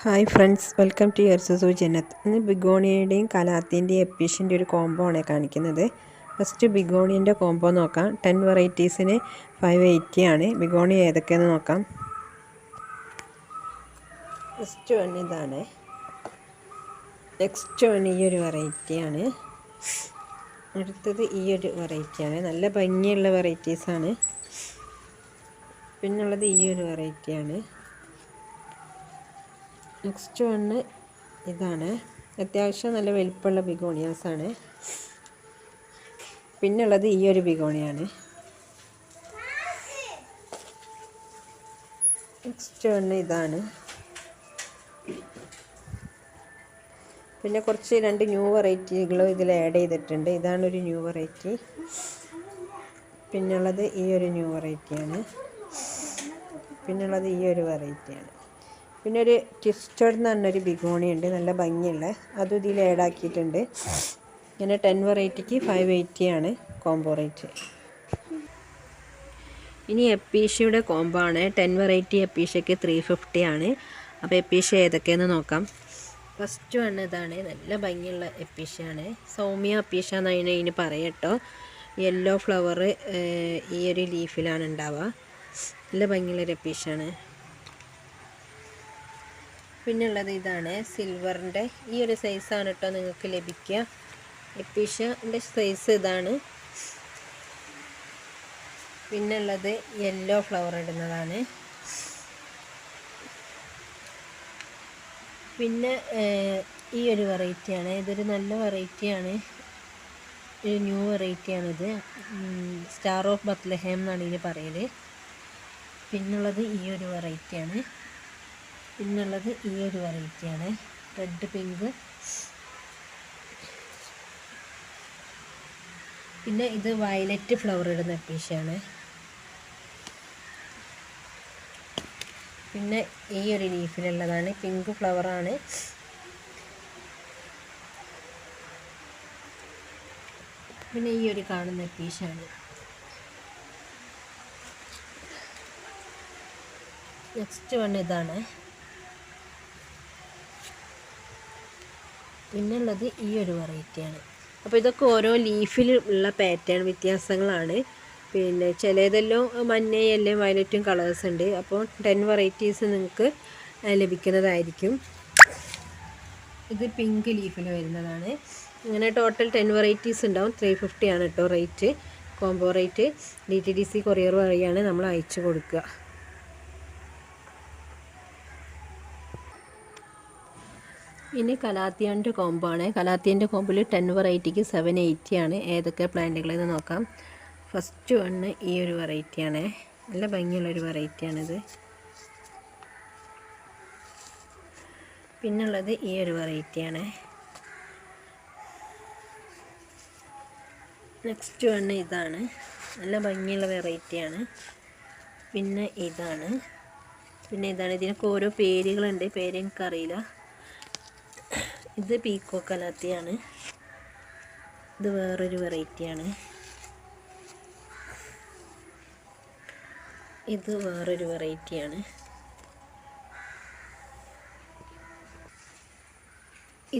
Hi friends, welcome to യർസസു ജന്നത്ത്. ഇന്ന് ബിഗോണിയയുടെയും കലാത്തിൻ്റെയും എപ്പീഷ്യൻ്റെ ഒരു കോംബോ ആണ് കാണിക്കുന്നത്. ഫസ്റ്റ് ബിഗോണിയൻ്റെ കോംബോ നോക്കാം. 10 വെറൈറ്റീസിന് 580 ആണ്. ബിഗോണിയ ഏതൊക്കെയെന്ന് നോക്കാം. ഫസ്റ്റ് വൺ ഇതാണ്. നെക്സ്റ്റ് വൺ ഈ ഒരു വെറൈറ്റിയാണ്. അടുത്തത് ഈ ഒരു വെറൈറ്റിയാണ്. നല്ല ഭംഗിയുള്ള വെറൈറ്റീസാണ്. പിന്നുള്ളത് ഈ ഒരു വെറൈറ്റിയാണ്. നെക്സ്റ്റ് വണ്ണ് ഇതാണ്. അത്യാവശ്യം നല്ല വലിപ്പമുള്ള ബിഗോണിയാസാണ്. പിന്നുള്ളത് ഈ ഒരു ബിഗോണിയാണ്. നെക്സ്റ്റ് വണ്ണ് ഇതാണ്. പിന്നെ കുറച്ച് 2 ന്യൂ വെറൈറ്റികളും ഇതിൽ ആഡ് ചെയ്തിട്ടുണ്ട്. ഇതാണ് ഒരു ന്യൂ വെറൈറ്റി. പിന്നുള്ളത് ഈ ഒരു ന്യൂ വെറൈറ്റിയാണ്. പിന്നുള്ളത് ഈ ഒരു വെറൈറ്റിയാണ്. പിന്നെ ഒരു ട്വിസ്റ്റഡ് എന്ന് പറഞ്ഞൊരു ബിഗോണി ഉണ്ട്, നല്ല ഭംഗിയുള്ള, അതും ഇതിൽ ആഡാക്കിയിട്ടുണ്ട്. ഇങ്ങനെ 10 വെറൈറ്റിക്ക് 580 ആണ് കോംബോ റേറ്റ്. ഇനി എപ്പീഷ്യയുടെ കോംബോ ആണ്. 10 വെറൈറ്റി എപ്പീഷ്യക്ക് 350 ആണ്. അപ്പോൾ എപ്പീഷ്യ ഏതൊക്കെയെന്ന് നോക്കാം. ഫസ്റ്റ് വൺ ഇതാണ്. നല്ല ഭംഗിയുള്ള എപ്പീഷ്യയാണ്. സൗമ്യ എപ്പീഷ്യ എന്നാണ് ഇതിന് പറയട്ടോ. യെല്ലോ ഫ്ലവർ ഈ ഒരു ലീഫിലാണ് ഉണ്ടാവുക. നല്ല ഭംഗിയുള്ളൊരു എപ്പീഷ്യയാണ്. പിന്നുള്ളത് ഇതാണ്. സിൽവറിൻ്റെ ഈ ഒരു സൈസാണ് കേട്ടോ നിങ്ങൾക്ക് ലഭിക്കുക. എപ്പീഷ്യൻ്റെ സൈസ് ഇതാണ്. പിന്നുള്ളത് യെല്ലോ ഫ്ലവർ ഇടുന്നതാണ്. പിന്നെ ഈ ഒരു വെറൈറ്റിയാണ്. ഇതൊരു നല്ല വെറൈറ്റിയാണ്. ഒരു ന്യൂ വെറൈറ്റിയാണിത്. സ്റ്റാർ ഓഫ് ബത്ലഹേം എന്നാണ് ഇതിന് പറയൽ. പിന്നുള്ളത് ഈ ഒരു വെറൈറ്റിയാണ്. പിന്നുള്ളത് ഈ ഒരു വെറൈറ്റിയാണ്. Red pink. പിന്നെ ഇത് വയലറ്റ് ഫ്ലവർ ഇടുന്ന എപ്പീഷ്യയാണ്. പിന്നെ ഈ ഒരു ലീഫിലുള്ളതാണ്. പിങ്ക് ഫ്ലവറാണ്. പിന്നെ ഈ ഒരു കാണുന്ന എപ്പീഷ്യയാണ്. നെക്സ്റ്റ് വൺ ഇതാണ്. പിന്നുള്ളത് ഈ ഒരു വെറൈറ്റിയാണ്. അപ്പോൾ ഇതൊക്കെ ഓരോ ലീഫിൽ ഉള്ള പാറ്റേൺ വ്യത്യാസങ്ങളാണ്. പിന്നെ ചിലതെല്ലാം മഞ്ഞ, യെല്ലോ, വയലറ്റും കളേഴ്സ് ഉണ്ട്. അപ്പോൾ 10 വെറൈറ്റീസ് നിങ്ങൾക്ക് ലഭിക്കുന്നതായിരിക്കും. ഇത് പിങ്ക് ലീഫിൽ വരുന്നതാണ്. ഇങ്ങനെ ടോട്ടൽ 10 വെറൈറ്റീസ് ഉണ്ടാവും. 350 ആണ് കേട്ടോ rate. Combo rate. DTDC courier വഴിയാണ് നമ്മൾ അയച്ചു കൊടുക്കുക. ഇനി കലാത്തിയൻ്റെ കോംബോ ആണ്. കലാത്തിയൻ്റെ കോംബോയിൽ 10 വെറൈറ്റിക്ക് 780 ആണ്. ഏതൊക്കെ പ്ലാന്റുകളെന്ന് നോക്കാം. ഫസ്റ്റ് വണ്ണ് ഈ ഒരു വെറൈറ്റിയാണ്. നല്ല ഭംഗിയുള്ളൊരു വെറൈറ്റിയാണിത്. പിന്നുള്ളത് ഈ ഒരു വെറൈറ്റിയാണ്. നെക്സ്റ്റ് വണ്ണ് ഇതാണ്. നല്ല ഭംഗിയുള്ള വെറൈറ്റിയാണ്. പിന്നെ ഇതാണ്. പിന്നെ ഇതാണ്. ഇതിനൊക്കെ ഓരോ പേരുകളുണ്ട്. പേര് എനിക്കറിയില്ല. ഇത് പീക്കോ കലാത്തിയാണ്. ഇത് വേറൊരു വെറൈറ്റിയാണ്. ഇത് വേറൊരു വെറൈറ്റിയാണ്.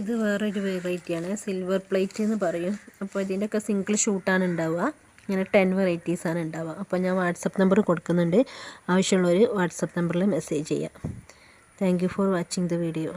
ഇത് വേറൊരു വെറൈറ്റിയാണ്. സിൽവർ പ്ലേറ്റ് എന്ന് പറയും. അപ്പോൾ ഇതിൻ്റെയൊക്കെ സിംഗിൾ ഷൂട്ടാണ് ഉണ്ടാവുക. ഇങ്ങനെ 10 വെറൈറ്റീസാണ് ഉണ്ടാവുക. അപ്പോൾ ഞാൻ വാട്സപ്പ് നമ്പർ കൊടുക്കുന്നുണ്ട്. ആവശ്യമുള്ളവർ വാട്സപ്പ് നമ്പറിൽ മെസ്സേജ് ചെയ്യാം. Thank you for watching the video.